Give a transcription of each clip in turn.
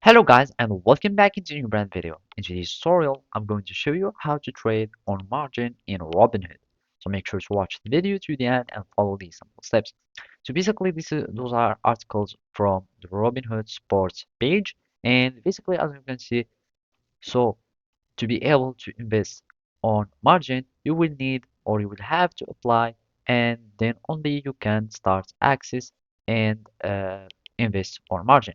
Hello guys and welcome back into a new brand video. In today's tutorial, I'm going to show you how to trade on margin in Robinhood. So make sure to watch the video to the end and follow these simple steps. So basically those are articles from the Robinhood sports page, and basically as you can see, so to be able to invest on margin, you will need or you will have to apply, and then only you can start access and invest on margin.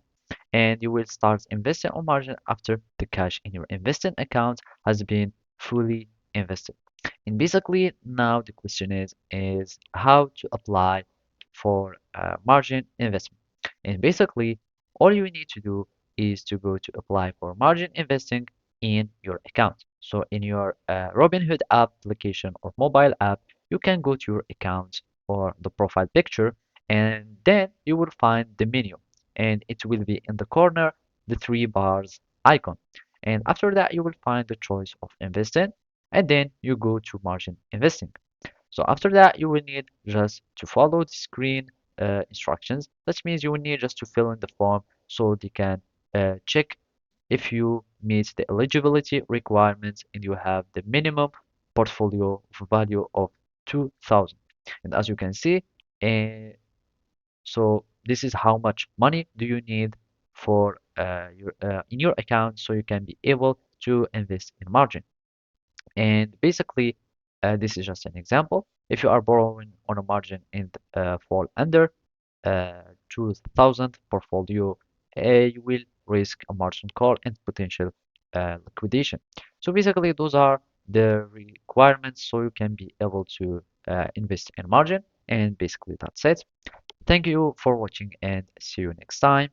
And you will start investing on margin after the cash in your investing account has been fully invested. And basically now the question is how to apply for margin investment. And basically all you need to do is to go to apply for margin investing in your account. So in your Robinhood app application or mobile app, you can go to your account or the profile picture, and then you will find the menu, and it will be in the corner the three bars icon. And after that you will find the choice of investing, and then you go to margin investing. So after that, you will need just to follow the screen instructions. That means you will need just to fill in the form so they can check if you meet the eligibility requirements and you have the minimum portfolio value of 2000. And as you can see, uh, so this is how much money do you need for your in your account so you can be able to invest in margin. And basically, this is just an example. If you are borrowing on a margin and fall under 2000 portfolio, you will risk a margin call and potential liquidation. So basically, those are the requirements so you can be able to invest in margin. And basically, that's it. Thank you for watching and see you next time.